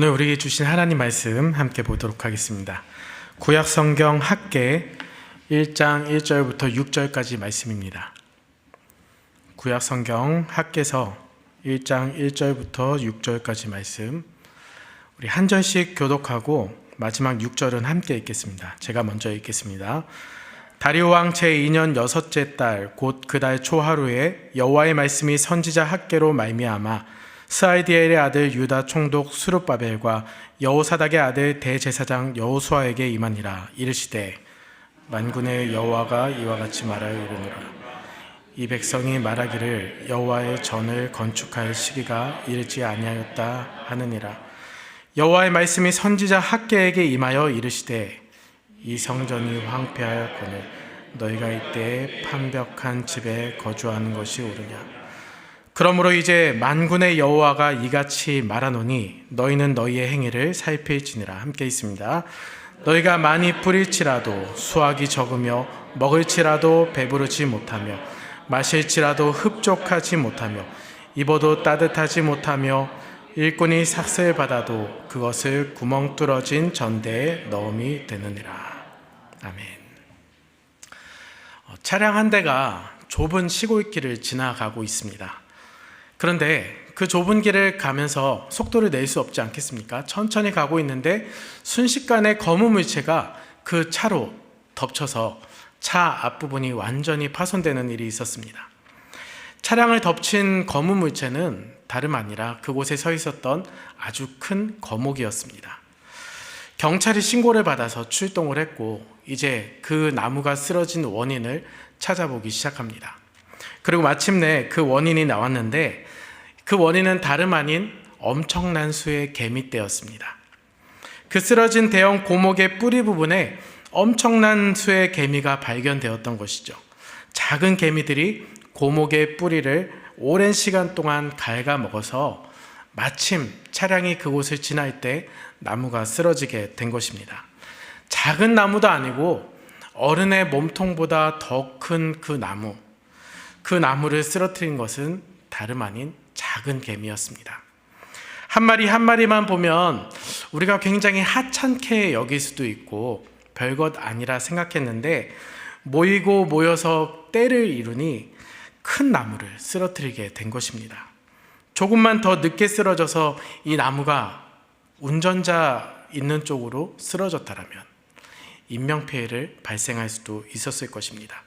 오늘 우리에게 주신 하나님 말씀 함께 보도록 하겠습니다. 구약 성경 학계 1장 1절부터 6절까지 말씀입니다. 구약 성경 학계서 1장 1절부터 6절까지 말씀, 우리 한 절씩 교독하고 마지막 6절은 함께 읽겠습니다. 제가 먼저 읽겠습니다. 다리오 왕 제2년 여섯째 달 곧 그 달 초하루에 여호와의 말씀이 선지자 학계로 말미암아 스알디엘의 아들 유다 총독 스룹바벨과 여호사닥의 아들 대제사장 여호수아에게 임하니라. 이르시되 만군의 여호와가 이와 같이 말하여 이르노라. 이 백성이 말하기를 여호와의 전을 건축할 시기가 이르지 아니하였다 하느니라. 여호와의 말씀이 선지자 학계에게 임하여 이르시되 이 성전이 황폐하였거늘 너희가 이때에 판벽한 집에 거주하는 것이 옳으냐. 그러므로 이제 만군의 여호와가 이같이 말하노니 너희는 너희의 행위를 살필지니라. 함께 있습니다. 너희가 많이 뿌릴지라도 수확이 적으며 먹을지라도 배부르지 못하며 마실지라도 흡족하지 못하며 입어도 따뜻하지 못하며 일꾼이 삭슬 받아도 그것을 구멍 뚫어진 전대에 넣음이 되느니라. 아멘. 차량 한 대가 좁은 시골길을 지나가고 있습니다. 그런데 그 좁은 길을 가면서 속도를 낼 수 없지 않겠습니까? 천천히 가고 있는데 순식간에 검은 물체가 그 차로 덮쳐서 차 앞부분이 완전히 파손되는 일이 있었습니다. 차량을 덮친 검은 물체는 다름 아니라 그곳에 서 있었던 아주 큰 거목이었습니다. 경찰이 신고를 받아서 출동을 했고 이제 그 나무가 쓰러진 원인을 찾아보기 시작합니다. 그리고 마침내 그 원인이 나왔는데 그 원인은 다름 아닌 엄청난 수의 개미떼였습니다. 그 쓰러진 대형 고목의 뿌리 부분에 엄청난 수의 개미가 발견되었던 것이죠. 작은 개미들이 고목의 뿌리를 오랜 시간 동안 갉아먹어서 마침 차량이 그곳을 지날 때 나무가 쓰러지게 된 것입니다. 작은 나무도 아니고 어른의 몸통보다 더 큰 그 나무를 쓰러뜨린 것은 다름 아닌 작은 개미였습니다. 한 마리 한 마리만 보면 우리가 굉장히 하찮게 여길 수도 있고 별것 아니라 생각했는데 모이고 모여서 때를 이루니 큰 나무를 쓰러뜨리게 된 것입니다. 조금만 더 늦게 쓰러져서 이 나무가 운전자 있는 쪽으로 쓰러졌다면 인명피해를 발생할 수도 있었을 것입니다.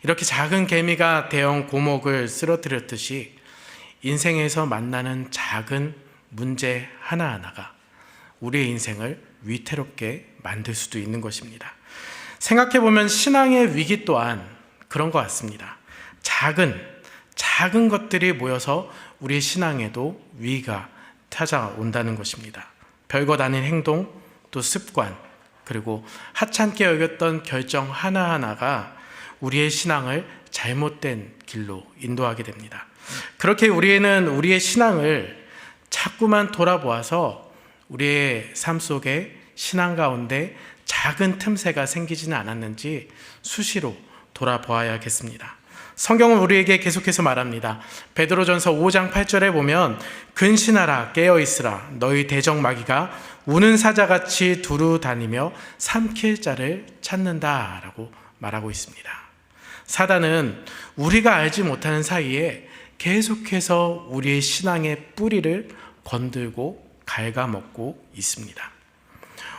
이렇게 작은 개미가 대형 고목을 쓰러뜨렸듯이 인생에서 만나는 작은 문제 하나하나가 우리의 인생을 위태롭게 만들 수도 있는 것입니다. 생각해보면 신앙의 위기 또한 그런 것 같습니다. 작은 것들이 모여서 우리의 신앙에도 위기가 찾아온다는 것입니다. 별것 아닌 행동, 또 습관, 그리고 하찮게 여겼던 결정 하나하나가 우리의 신앙을 잘못된 길로 인도하게 됩니다. 그렇게 우리는 우리의 신앙을 자꾸만 돌아보아서 우리의 삶 속에 신앙 가운데 작은 틈새가 생기지는 않았는지 수시로 돌아보아야겠습니다. 성경은 우리에게 계속해서 말합니다. 베드로전서 5장 8절에 보면 근신하라 깨어있으라 너희 대적 마귀가 우는 사자같이 두루 다니며 삼킬 자를 찾는다 라고 말하고 있습니다. 사단은 우리가 알지 못하는 사이에 계속해서 우리의 신앙의 뿌리를 건들고 갉아먹고 있습니다.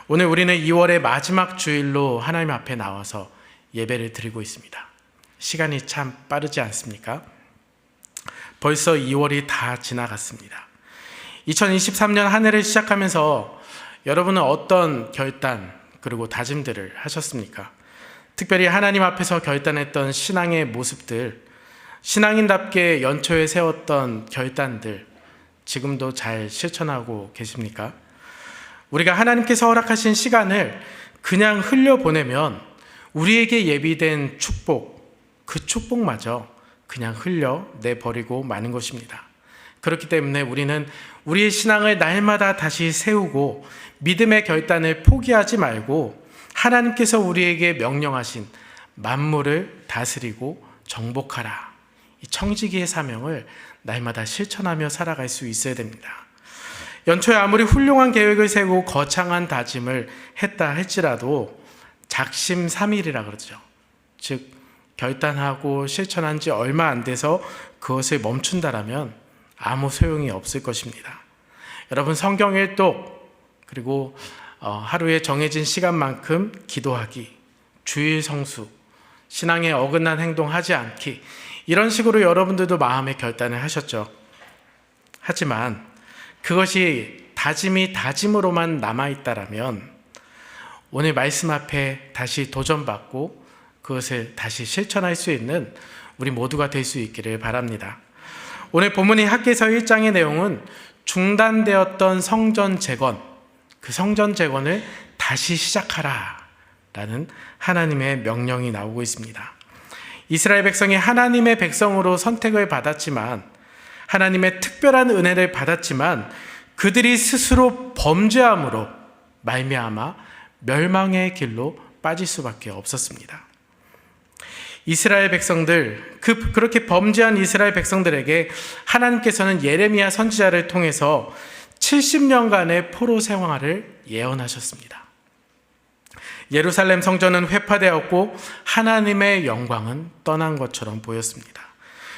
오늘 우리는 2월의 마지막 주일로 하나님 앞에 나와서 예배를 드리고 있습니다. 시간이 참 빠르지 않습니까? 벌써 2월이 다 지나갔습니다. 2023년 한 해를 시작하면서 여러분은 어떤 결단 그리고 다짐들을 하셨습니까? 특별히 하나님 앞에서 결단했던 신앙의 모습들, 신앙인답게 연초에 세웠던 결단들 지금도 잘 실천하고 계십니까? 우리가 하나님께서 허락하신 시간을 그냥 흘려보내면 우리에게 예비된 축복, 그 축복마저 그냥 흘려내버리고 마는 것입니다. 그렇기 때문에 우리는 우리의 신앙을 날마다 다시 세우고 믿음의 결단을 포기하지 말고 하나님께서 우리에게 명령하신 만물을 다스리고 정복하라, 이 청지기의 사명을 날마다 실천하며 살아갈 수 있어야 됩니다. 연초에 아무리 훌륭한 계획을 세우고 거창한 다짐을 했다 할지라도 작심삼일이라 그러죠. 즉 결단하고 실천한 지 얼마 안 돼서 그것을 멈춘다라면 아무 소용이 없을 것입니다. 여러분, 성경 일독, 그리고 하루에 정해진 시간만큼 기도하기, 주일 성수, 신앙에 어긋난 행동하지 않기, 이런 식으로 여러분들도 마음의 결단을 하셨죠. 하지만 그것이 다짐이 다짐으로만 남아있다라면 오늘 말씀 앞에 다시 도전받고 그것을 다시 실천할 수 있는 우리 모두가 될 수 있기를 바랍니다. 오늘 본문인 학개서 1장의 내용은 중단되었던 성전 재건, 그 성전 재건을 다시 시작하라 라는 하나님의 명령이 나오고 있습니다. 이스라엘 백성이 하나님의 백성으로 선택을 받았지만, 하나님의 특별한 은혜를 받았지만 그들이 스스로 범죄함으로 말미암아 멸망의 길로 빠질 수밖에 없었습니다. 이스라엘 백성들, 그렇게 범죄한 이스라엘 백성들에게 하나님께서는 예레미야 선지자를 통해서 70년간의 포로 생활을 예언하셨습니다. 예루살렘 성전은 회파되었고 하나님의 영광은 떠난 것처럼 보였습니다.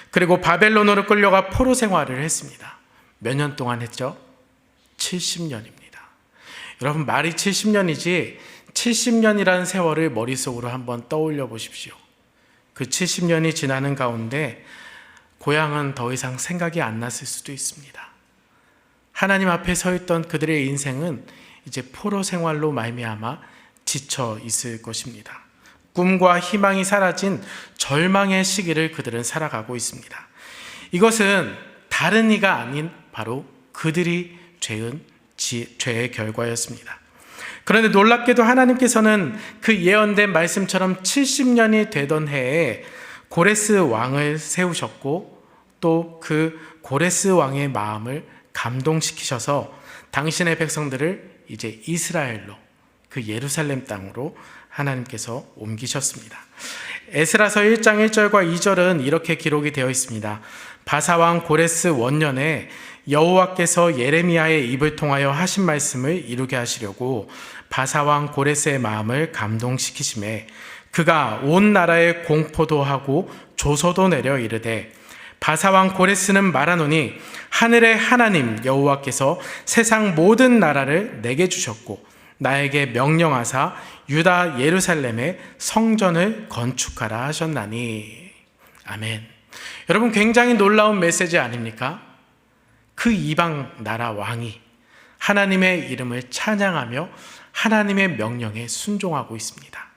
그리고 바벨론으로 끌려가 포로 생활을 했습니다. 몇 년 동안 했죠? 70년입니다. 여러분, 말이 70년이지 70년이라는 세월을 머릿속으로 한번 떠올려 보십시오. 그 70년이 지나는 가운데 고향은 더 이상 생각이 안 났을 수도 있습니다. 하나님 앞에 서 있던 그들의 인생은 이제 포로 생활로 말미암아 지쳐 있을 것입니다. 꿈과 희망이 사라진 절망의 시기를 그들은 살아가고 있습니다. 이것은 다른 이가 아닌 바로 그들이 죄의 결과였습니다. 그런데 놀랍게도 하나님께서는 그 예언된 말씀처럼 70년이 되던 해에 고레스 왕을 세우셨고, 또 그 고레스 왕의 마음을 감동시키셔서 당신의 백성들을 이제 이스라엘로, 그 예루살렘 땅으로 하나님께서 옮기셨습니다. 에스라서 1장 1절과 2절은 이렇게 기록이 되어 있습니다. 바사왕 고레스 원년에 여호와께서 예레미야의 입을 통하여 하신 말씀을 이루게 하시려고 바사왕 고레스의 마음을 감동시키심에 그가 온 나라에 공포도 하고 조서도 내려 이르되, 바사왕 고레스는 말하노니 하늘의 하나님 여호와께서 세상 모든 나라를 내게 주셨고 나에게 명령하사 유다 예루살렘에 성전을 건축하라 하셨나니. 아멘. 여러분, 굉장히 놀라운 메시지 아닙니까? 그 이방 나라 왕이 하나님의 이름을 찬양하며 하나님의 명령에 순종하고 있습니다.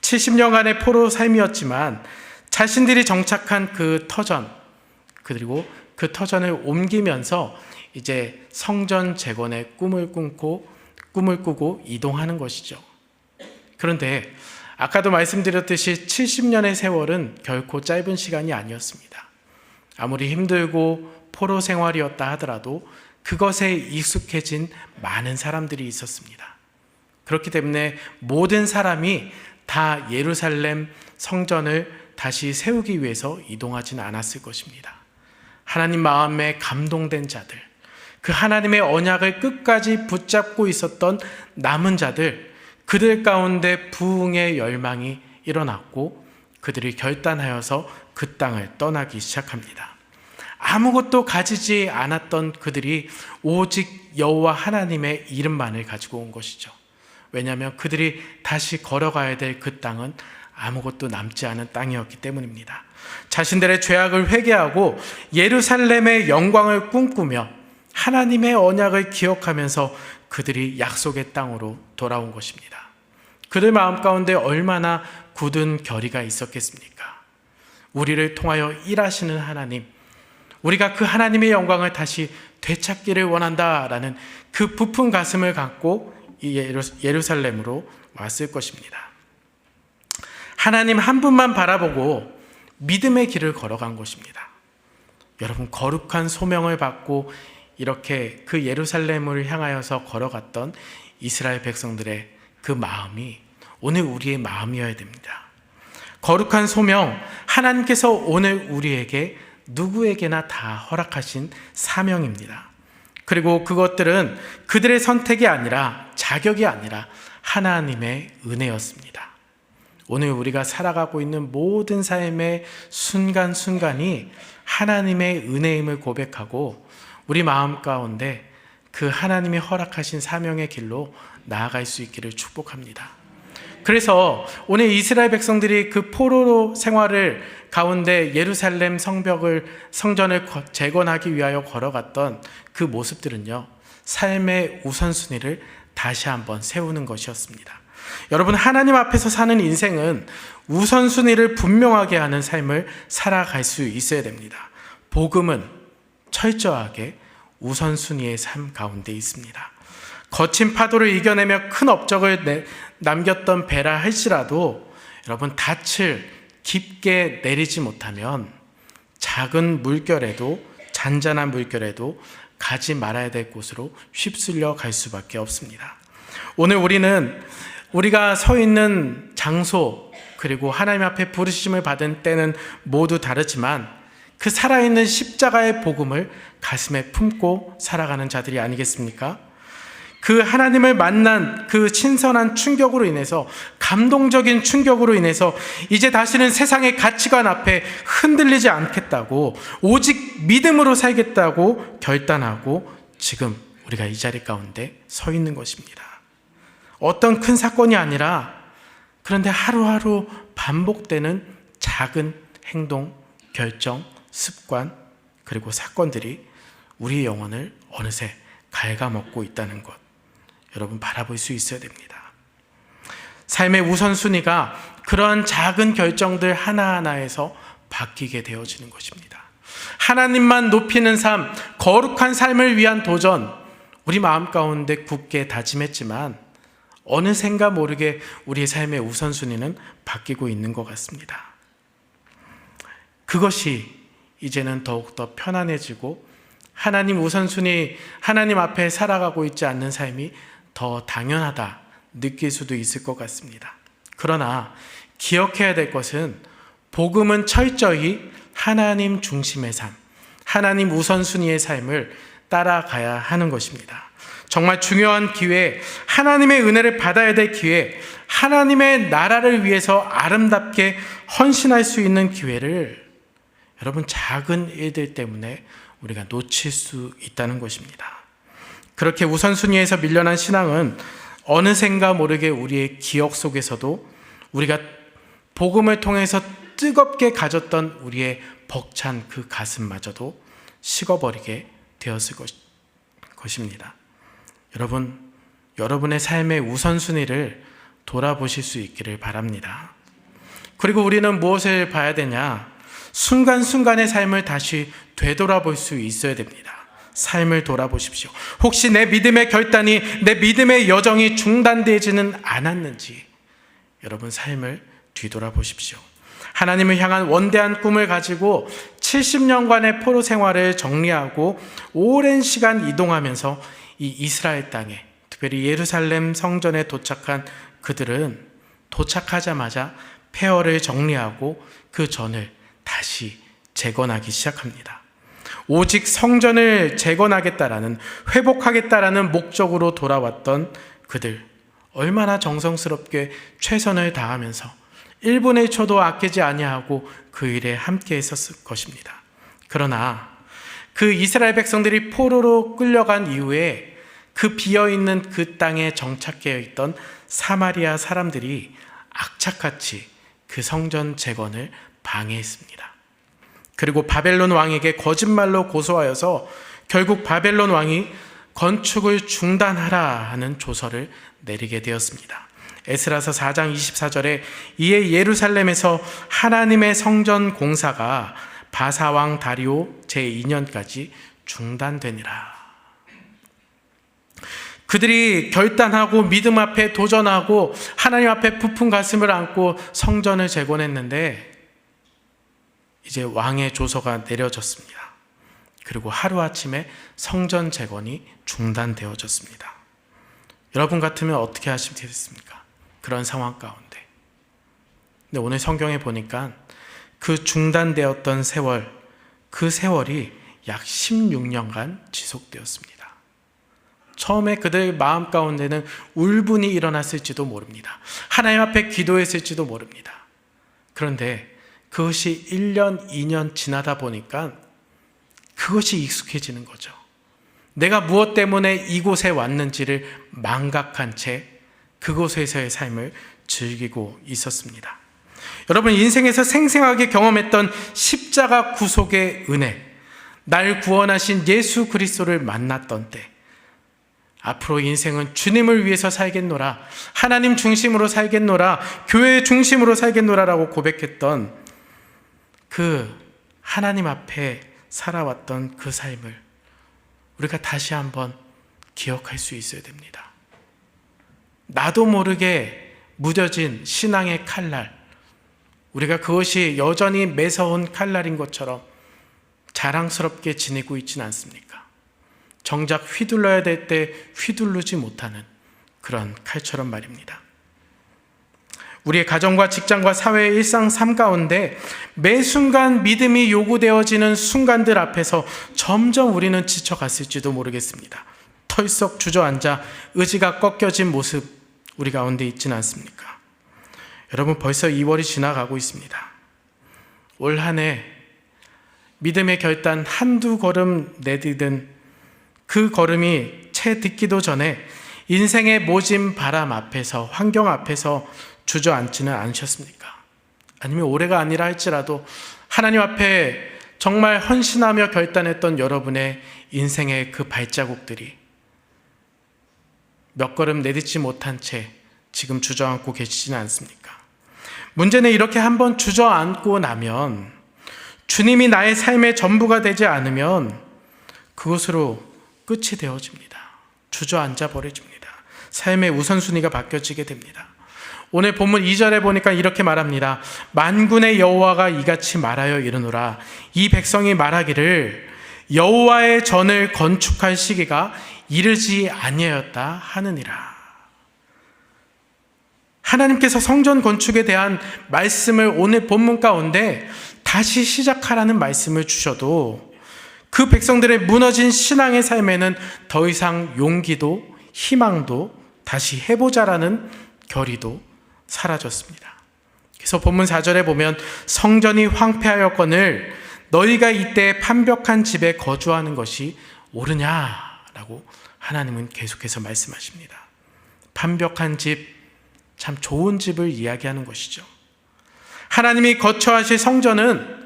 70년간의 포로 삶이었지만 자신들이 정착한 그 터전, 그리고 그 터전을 옮기면서 이제 성전 재건의 꿈을 꾸고 이동하는 것이죠. 그런데 아까도 말씀드렸듯이 70년의 세월은 결코 짧은 시간이 아니었습니다. 아무리 힘들고 포로 생활이었다 하더라도 그것에 익숙해진 많은 사람들이 있었습니다. 그렇기 때문에 모든 사람이 다 예루살렘 성전을 다시 세우기 위해서 이동하지는 않았을 것입니다. 하나님 마음에 감동된 자들, 그 하나님의 언약을 끝까지 붙잡고 있었던 남은 자들, 그들 가운데 부흥의 열망이 일어났고 그들이 결단하여서 그 땅을 떠나기 시작합니다. 아무것도 가지지 않았던 그들이 오직 여호와 하나님의 이름만을 가지고 온 것이죠. 왜냐하면 그들이 다시 걸어가야 될 그 땅은 아무것도 남지 않은 땅이었기 때문입니다. 자신들의 죄악을 회개하고 예루살렘의 영광을 꿈꾸며 하나님의 언약을 기억하면서 그들이 약속의 땅으로 돌아온 것입니다. 그들 마음 가운데 얼마나 굳은 결의가 있었겠습니까? 우리를 통하여 일하시는 하나님, 우리가 그 하나님의 영광을 다시 되찾기를 원한다라는 그 부푼 가슴을 갖고 예루살렘으로 왔을 것입니다. 하나님 한 분만 바라보고 믿음의 길을 걸어간 것입니다. 여러분, 거룩한 소명을 받고 이렇게 그 예루살렘을 향하여서 걸어갔던 이스라엘 백성들의 그 마음이 오늘 우리의 마음이어야 됩니다. 거룩한 소명, 하나님께서 오늘 우리에게 누구에게나 다 허락하신 사명입니다. 그리고 그것들은 그들의 선택이 아니라, 자격이 아니라 하나님의 은혜였습니다. 오늘 우리가 살아가고 있는 모든 삶의 순간순간이 하나님의 은혜임을 고백하고 우리 마음 가운데 그 하나님이 허락하신 사명의 길로 나아갈 수 있기를 축복합니다. 그래서 오늘 이스라엘 백성들이 그 포로 생활을 가운데 예루살렘 성전을 재건하기 위하여 걸어갔던 그 모습들은요, 삶의 우선순위를 다시 한번 세우는 것이었습니다. 여러분, 하나님 앞에서 사는 인생은 우선순위를 분명하게 하는 삶을 살아갈 수 있어야 됩니다. 복음은 철저하게 우선순위의 삶 가운데 있습니다. 거친 파도를 이겨내며 큰 업적을 남겼던 배라 할지라도 여러분, 닻을 깊게 내리지 못하면 작은 물결에도, 잔잔한 물결에도 가지 말아야 될 곳으로 휩쓸려 갈 수밖에 없습니다. 오늘 우리가 서 있는 장소, 그리고 하나님 앞에 부르심을 받은 때는 모두 다르지만 그 살아있는 십자가의 복음을 가슴에 품고 살아가는 자들이 아니겠습니까? 그 하나님을 만난 그 신선한 충격으로 인해서, 감동적인 충격으로 인해서 이제 다시는 세상의 가치관 앞에 흔들리지 않겠다고, 오직 믿음으로 살겠다고 결단하고 지금 우리가 이 자리 가운데 서 있는 것입니다. 어떤 큰 사건이 아니라, 그런데 하루하루 반복되는 작은 행동, 결정, 습관, 그리고 사건들이 우리의 영혼을 어느새 갉아먹고 있다는 것, 여러분 바라볼 수 있어야 됩니다. 삶의 우선순위가 그러한 작은 결정들 하나하나에서 바뀌게 되어지는 것입니다. 하나님만 높이는 삶, 거룩한 삶을 위한 도전, 우리 마음 가운데 굳게 다짐했지만 어느샌가 모르게 우리의 삶의 우선순위는 바뀌고 있는 것 같습니다. 그것이 이제는 더욱더 편안해지고 하나님 우선순위, 하나님 앞에 살아가고 있지 않는 삶이 더 당연하다 느낄 수도 있을 것 같습니다. 그러나 기억해야 될 것은, 복음은 철저히 하나님 중심의 삶, 하나님 우선순위의 삶을 따라가야 하는 것입니다. 정말 중요한 기회, 하나님의 은혜를 받아야 될 기회, 하나님의 나라를 위해서 아름답게 헌신할 수 있는 기회를 여러분, 작은 일들 때문에 우리가 놓칠 수 있다는 것입니다. 그렇게 우선순위에서 밀려난 신앙은 어느샌가 모르게 우리의 기억 속에서도 우리가 복음을 통해서 뜨겁게 가졌던 우리의 벅찬 그 가슴마저도 식어버리게 되었을 것입니다. 여러분, 여러분의 삶의 우선순위를 돌아보실 수 있기를 바랍니다. 그리고 우리는 무엇을 봐야 되냐? 순간순간의 삶을 다시 되돌아볼 수 있어야 됩니다. 삶을 돌아보십시오. 혹시 내 믿음의 결단이, 내 믿음의 여정이 중단되지는 않았는지 여러분 삶을 뒤돌아보십시오. 하나님을 향한 원대한 꿈을 가지고 70년간의 포로 생활을 정리하고 오랜 시간 이동하면서 이 이스라엘 땅에, 특별히 예루살렘 성전에 도착한 그들은 도착하자마자 폐허를 정리하고 그 전을 다시 재건하기 시작합니다. 오직 성전을 재건하겠다라는, 회복하겠다라는 목적으로 돌아왔던 그들, 얼마나 정성스럽게 최선을 다하면서 1분의 1초도 아끼지 아니하고 그 일에 함께 했었을 것입니다. 그러나 그 이스라엘 백성들이 포로로 끌려간 이후에 그 비어있는 그 땅에 정착해 있던 사마리아 사람들이 악착같이 그 성전 재건을 방해했습니다. 그리고 바벨론 왕에게 거짓말로 고소하여서 결국 바벨론 왕이 건축을 중단하라 하는 조서를 내리게 되었습니다. 에스라서 4장 24절에 이에 예루살렘에서 하나님의 성전 공사가 바사왕 다리오 제2년까지 중단되니라. 그들이 결단하고 믿음 앞에 도전하고 하나님 앞에 부푼 가슴을 안고 성전을 재건했는데 이제 왕의 조서가 내려졌습니다. 그리고 하루아침에 성전 재건이 중단되어졌습니다. 여러분 같으면 어떻게 하시겠습니까? 그런 상황 가운데. 근데 오늘 성경에 보니까 그 중단되었던 세월, 그 세월이 약 16년간 지속되었습니다. 처음에 그들의 마음 가운데는 울분이 일어났을지도 모릅니다. 하나님 앞에 기도했을지도 모릅니다. 그런데 그것이 1년, 2년 지나다 보니까 그것이 익숙해지는 거죠. 내가 무엇 때문에 이곳에 왔는지를 망각한 채 그곳에서의 삶을 즐기고 있었습니다. 여러분, 인생에서 생생하게 경험했던 십자가 구속의 은혜, 날 구원하신 예수 그리스도를 만났던 때, 앞으로 인생은 주님을 위해서 살겠노라, 하나님 중심으로 살겠노라, 교회 중심으로 살겠노라라고 고백했던 그 하나님 앞에 살아왔던 그 삶을 우리가 다시 한번 기억할 수 있어야 됩니다. 나도 모르게 무뎌진 신앙의 칼날, 우리가 그것이 여전히 매서운 칼날인 것처럼 자랑스럽게 지니고 있지는 않습니까? 정작 휘둘러야 될 때 휘두르지 못하는 그런 칼처럼 말입니다. 우리의 가정과 직장과 사회의 일상 삶 가운데 매 순간 믿음이 요구되어지는 순간들 앞에서 점점 우리는 지쳐갔을지도 모르겠습니다. 털썩 주저앉아 의지가 꺾여진 모습 우리 가운데 있지는 않습니까? 여러분, 벌써 2월이 지나가고 있습니다. 올 한 해 믿음의 결단 한두 걸음 내디딘 그 걸음이 채 딛기도 전에 인생의 모진 바람 앞에서, 환경 앞에서 주저앉지는 않으셨습니까? 아니면 올해가 아니라 할지라도 하나님 앞에 정말 헌신하며 결단했던 여러분의 인생의 그 발자국들이 몇 걸음 내딛지 못한 채 지금 주저앉고 계시지는 않습니까? 문제는 이렇게 한번 주저앉고 나면, 주님이 나의 삶의 전부가 되지 않으면 그것으로 끝이 되어집니다. 주저앉아 버려집니다. 삶의 우선순위가 바뀌어지게 됩니다. 오늘 본문 2절에 보니까 이렇게 말합니다. 만군의 여호와가 이같이 말하여 이르노라. 이 백성이 말하기를 여호와의 전을 건축할 시기가 이르지 아니하였다 하느니라. 하나님께서 성전 건축에 대한 말씀을 오늘 본문 가운데 다시 시작하라는 말씀을 주셔도 그 백성들의 무너진 신앙의 삶에는 더 이상 용기도 희망도 다시 해보자라는 결의도 사라졌습니다. 그래서 본문 4절에 보면 성전이 황폐하였거늘 너희가 이때 판벽한 집에 거주하는 것이 옳으냐라고 하나님은 계속해서 말씀하십니다. 판벽한 집, 참 좋은 집을 이야기하는 것이죠. 하나님이 거처하실 성전은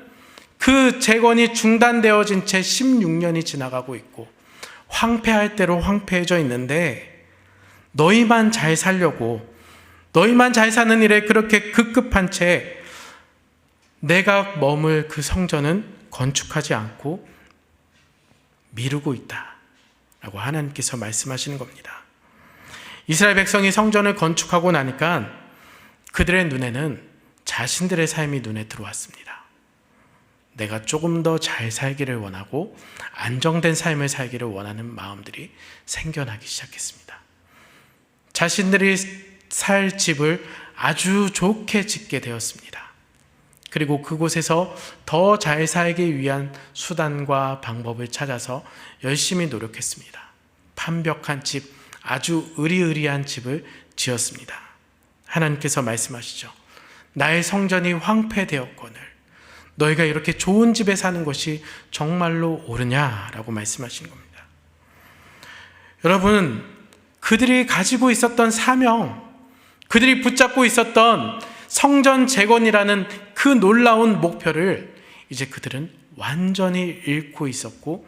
그 재건이 중단되어진 채 16년이 지나가고 있고 황폐할 대로 황폐해져 있는데, 너희만 잘 살려고, 너희만 잘 사는 일에 그렇게 급급한 채 내가 머물 그 성전은 건축하지 않고 미루고 있다라고 하나님께서 말씀하시는 겁니다. 이스라엘 백성이 성전을 건축하고 나니까 그들의 눈에는 자신들의 삶이 눈에 들어왔습니다. 내가 조금 더 잘 살기를 원하고 안정된 삶을 살기를 원하는 마음들이 생겨나기 시작했습니다. 자신들이 살 집을 아주 좋게 짓게 되었습니다. 그리고 그곳에서 더 잘 살기 위한 수단과 방법을 찾아서 열심히 노력했습니다. 판벽한 집, 아주 으리으리한 집을 지었습니다. 하나님께서 말씀하시죠. 나의 성전이 황폐되었거늘 너희가 이렇게 좋은 집에 사는 것이 정말로 옳으냐라고 말씀하신 겁니다. 여러분, 그들이 가지고 있었던 사명, 그들이 붙잡고 있었던 성전 재건이라는 그 놀라운 목표를 이제 그들은 완전히 잃고 있었고,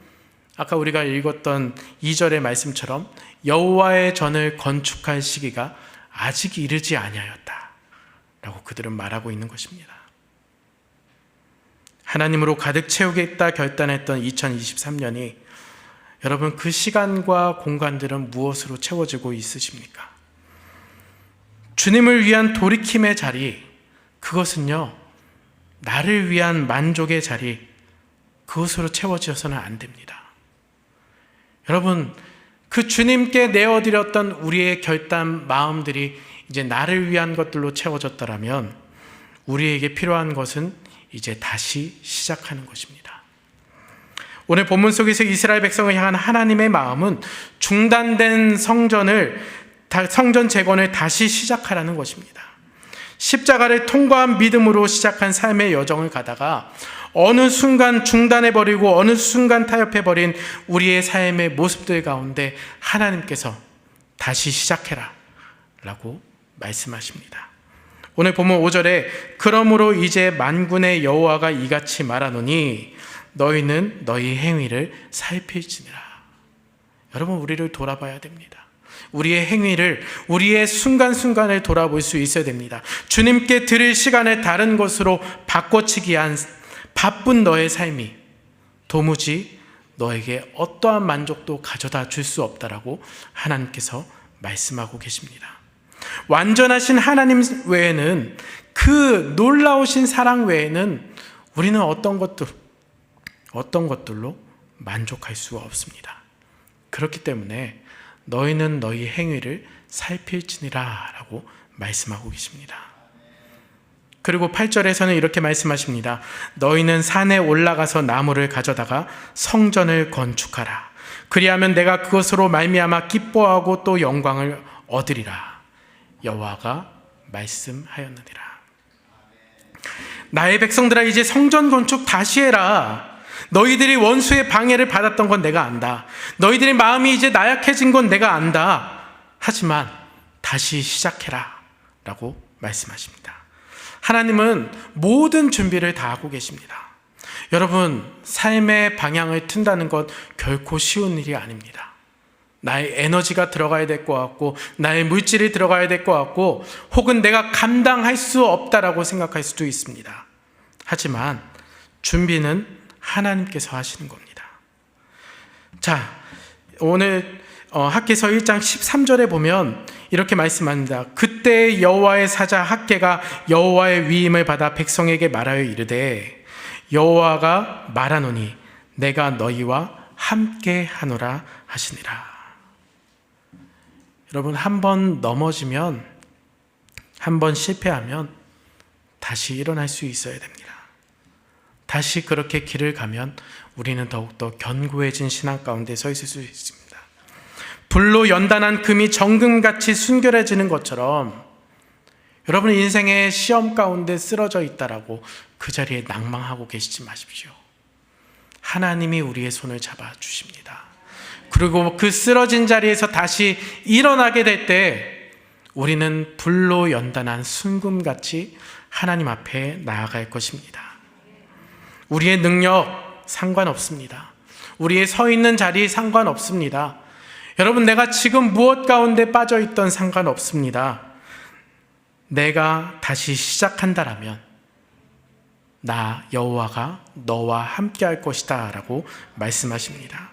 아까 우리가 읽었던 2절의 말씀처럼 여호와의 전을 건축할 시기가 아직 이르지 아니하였다 라고 그들은 말하고 있는 것입니다. 하나님으로 가득 채우겠다 결단했던 2023년이 여러분, 그 시간과 공간들은 무엇으로 채워지고 있으십니까? 주님을 위한 돌이킴의 자리, 그것은요, 나를 위한 만족의 자리, 그것으로 채워져서는 안 됩니다. 여러분, 그 주님께 내어드렸던 우리의 결단 마음들이 이제 나를 위한 것들로 채워졌더라면 우리에게 필요한 것은 이제 다시 시작하는 것입니다. 오늘 본문 속에서 이스라엘 백성을 향한 하나님의 마음은 중단된 성전 재건을 다시 시작하라는 것입니다. 십자가를 통과한 믿음으로 시작한 삶의 여정을 가다가 어느 순간 중단해버리고 어느 순간 타협해버린 우리의 삶의 모습들 가운데 하나님께서 다시 시작해라 라고 말씀하십니다. 오늘 본문 5절에 그러므로 이제 만군의 여호와가 이같이 말하노니 너희는 너희 행위를 살필지니라. 여러분, 우리를 돌아봐야 됩니다. 우리의 행위를, 우리의 순간순간을 돌아볼 수 있어야 됩니다. 주님께 드릴 시간을 다른 것으로 바꿔치기 위한 바쁜 너의 삶이 도무지 너에게 어떠한 만족도 가져다 줄 수 없다라고 하나님께서 말씀하고 계십니다. 완전하신 하나님 외에는, 그 놀라우신 사랑 외에는 우리는 어떤 것들로 만족할 수가 없습니다. 그렇기 때문에 너희는 너희 행위를 살필지니라 라고 말씀하고 계십니다. 그리고 8절에서는 이렇게 말씀하십니다. 너희는 산에 올라가서 나무를 가져다가 성전을 건축하라. 그리하면 내가 그것으로 말미암아 기뻐하고 또 영광을 얻으리라. 여호와가 말씀하였느니라. 나의 백성들아, 이제 성전 건축 다시 해라. 너희들이 원수의 방해를 받았던 건 내가 안다. 너희들의 마음이 이제 나약해진 건 내가 안다. 하지만 다시 시작해라 라고 말씀하십니다. 하나님은 모든 준비를 다 하고 계십니다. 여러분, 삶의 방향을 튼다는 것 결코 쉬운 일이 아닙니다. 나의 에너지가 들어가야 될 것 같고, 나의 물질이 들어가야 될 것 같고, 혹은 내가 감당할 수 없다라고 생각할 수도 있습니다. 하지만 준비는 하나님께서 하시는 겁니다. 자, 오늘 학개서 1장 13절에 보면 이렇게 말씀합니다. 그때 여호와의 사자 학개가 여호와의 위임을 받아 백성에게 말하여 이르되 여호와가 말하노니 내가 너희와 함께 하노라 하시니라. 여러분, 한 번 넘어지면, 한 번 실패하면 다시 일어날 수 있어야 됩니다. 다시 그렇게 길을 가면 우리는 더욱더 견고해진 신앙 가운데 서 있을 수 있습니다. 불로 연단한 금이 정금같이 순결해지는 것처럼 여러분 인생의 시험 가운데 쓰러져 있다라고 그 자리에 낭망하고 계시지 마십시오. 하나님이 우리의 손을 잡아주십니다. 그리고 그 쓰러진 자리에서 다시 일어나게 될 때 우리는 불로 연단한 순금같이 하나님 앞에 나아갈 것입니다. 우리의 능력 상관없습니다. 우리의 서 있는 자리 상관없습니다. 여러분, 내가 지금 무엇 가운데 빠져 있던 상관없습니다. 내가 다시 시작한다라면 나 여호와가 너와 함께 할 것이다 라고 말씀하십니다.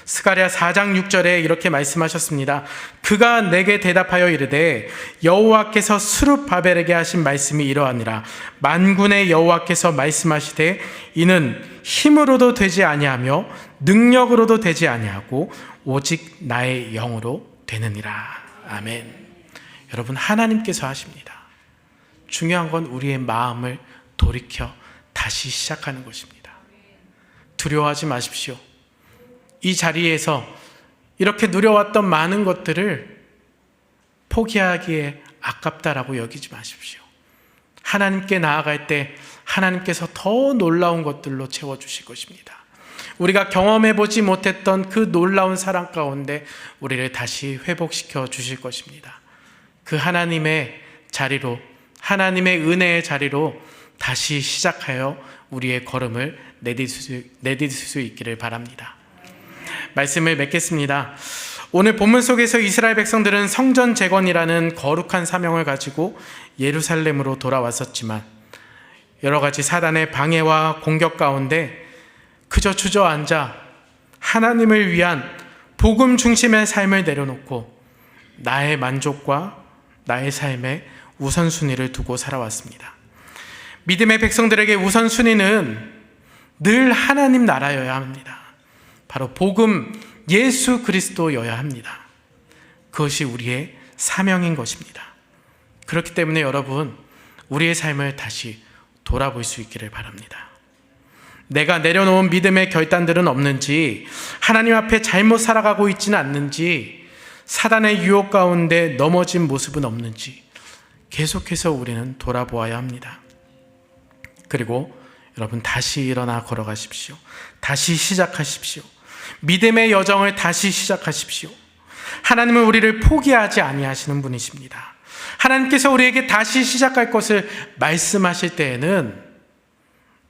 스가랴 4장 6절에 이렇게 말씀하셨습니다. 그가 내게 대답하여 이르되 여호와께서 스룹바벨에게 하신 말씀이 이러하니라. 만군의 여호와께서 말씀하시되 이는 힘으로도 되지 아니하며 능력으로도 되지 아니하고 오직 나의 영으로 되느니라. 아멘. 여러분, 하나님께서 하십니다. 중요한 건 우리의 마음을 돌이켜 다시 시작하는 것입니다. 두려워하지 마십시오. 이 자리에서 이렇게 누려왔던 많은 것들을 포기하기에 아깝다라고 여기지 마십시오. 하나님께 나아갈 때 하나님께서 더 놀라운 것들로 채워주실 것입니다. 우리가 경험해보지 못했던 그 놀라운 사랑 가운데 우리를 다시 회복시켜 주실 것입니다. 그 하나님의 자리로, 하나님의 은혜의 자리로 다시 시작하여 우리의 걸음을 내딛을 수 있기를 바랍니다. 말씀을 맺겠습니다. 오늘 본문 속에서 이스라엘 백성들은 성전 재건이라는 거룩한 사명을 가지고 예루살렘으로 돌아왔었지만 여러 가지 사단의 방해와 공격 가운데 그저 주저앉아 하나님을 위한 복음 중심의 삶을 내려놓고 나의 만족과 나의 삶에 우선순위를 두고 살아왔습니다. 믿음의 백성들에게 우선순위는 늘 하나님 나라여야 합니다. 바로 복음 예수 그리스도여야 합니다. 그것이 우리의 사명인 것입니다. 그렇기 때문에 여러분, 우리의 삶을 다시 돌아볼 수 있기를 바랍니다. 내가 내려놓은 믿음의 결단들은 없는지, 하나님 앞에 잘못 살아가고 있지는 않는지, 사단의 유혹 가운데 넘어진 모습은 없는지 계속해서 우리는 돌아보아야 합니다. 그리고 여러분, 다시 일어나 걸어가십시오. 다시 시작하십시오. 믿음의 여정을 다시 시작하십시오. 하나님은 우리를 포기하지 아니하시는 분이십니다. 하나님께서 우리에게 다시 시작할 것을 말씀하실 때에는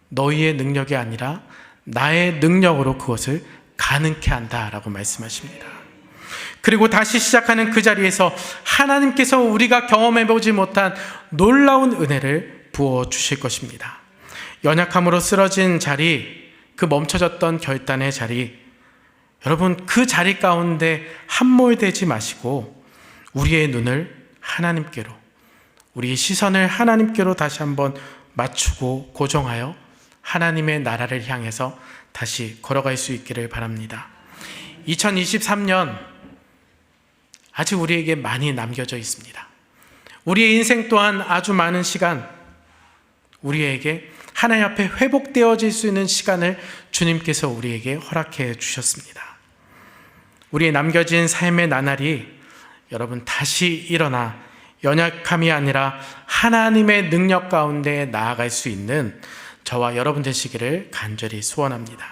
너희의 능력이 아니라 나의 능력으로 그것을 가능케 한다라고 말씀하십니다. 그리고 다시 시작하는 그 자리에서 하나님께서 우리가 경험해보지 못한 놀라운 은혜를 부어주실 것입니다. 연약함으로 쓰러진 자리, 그 멈춰졌던 결단의 자리, 여러분, 그 자리 가운데 함몰되지 마시고 우리의 눈을 하나님께로, 우리의 시선을 하나님께로 다시 한번 맞추고 고정하여 하나님의 나라를 향해서 다시 걸어갈 수 있기를 바랍니다. 2023년 아직 우리에게 많이 남겨져 있습니다. 우리의 인생 또한 아주 많은 시간, 우리에게 하나님 앞에 회복되어질 수 있는 시간을 주님께서 우리에게 허락해 주셨습니다. 우리의 남겨진 삶의 나날이 여러분 다시 일어나 연약함이 아니라 하나님의 능력 가운데 나아갈 수 있는 저와 여러분 되시기를 간절히 소원합니다.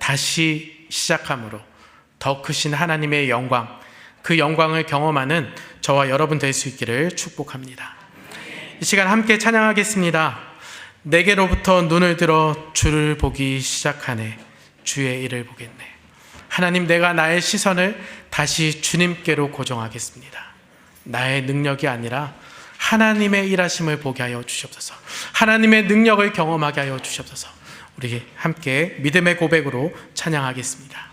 다시 시작함으로 더 크신 하나님의 영광, 그 영광을 경험하는 저와 여러분 될 수 있기를 축복합니다. 이 시간 함께 찬양하겠습니다. 내게로부터 눈을 들어 주를 보기 시작하네, 주의 일을 보겠네. 하나님, 내가 나의 시선을 다시 주님께로 고정하겠습니다. 나의 능력이 아니라 하나님의 일하심을 보게 하여 주시옵소서. 하나님의 능력을 경험하게 하여 주시옵소서. 우리 함께 믿음의 고백으로 찬양하겠습니다.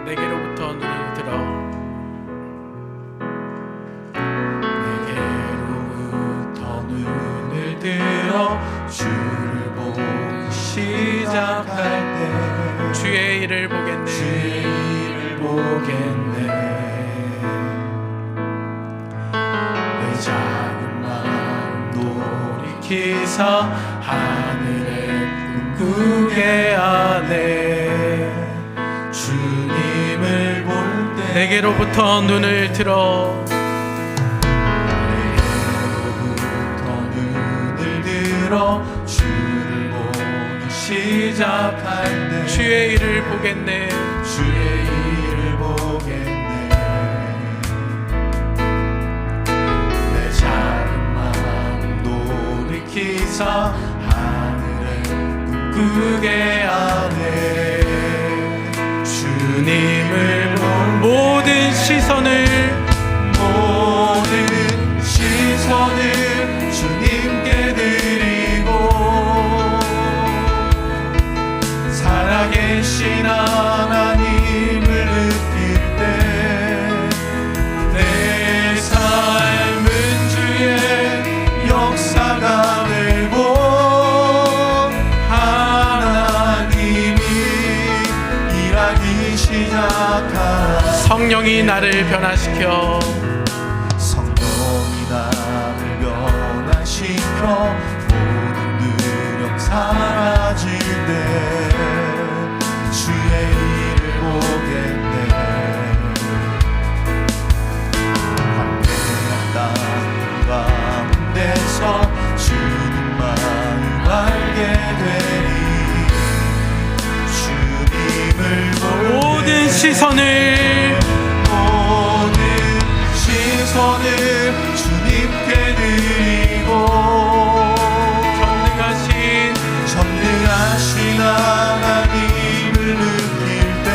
내게로부터 눈을 들어, 내게로부터 눈을 들어 주를 보기 시작할 때 주의 일을 보겠네, 주의 일을 보겠네. 내 작은 마음 돌이키사 하늘에 꿈꾸게 하네. 주님을 볼 때 내게로부터 눈을 들어, 내게로부터 눈을 들어 주를 보기 시작할 때 주의 일을 보겠네, 주의 일을 보겠네. 내 작은 마음 돌이키사 하늘에 꿈꾸게 하네. 주님을 볼 모든 시선을 주님께 드리고 살아계신 하나님을 느낄 때 내 삶은 주의 역사가 되고 하나님이 일하기 시작하라. 성령이 나를 변화시켜 성령이 나를 변화시켜 모든 두려움 사라질 때 주의 일을 보겠네. 광대한 땅 가운데서 주님만을 알게 되리. 주님을 볼 모든 때 시선을 주님께 드리고 전능하신 하나님을 느낄 때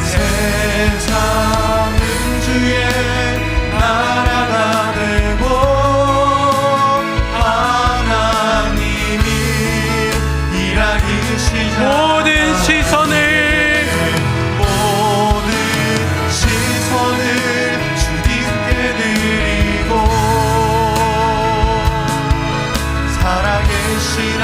세상은 주의 나라가 되고 하나님이 일하기 시작. 모든 시선을 주님께 드리고 살아계신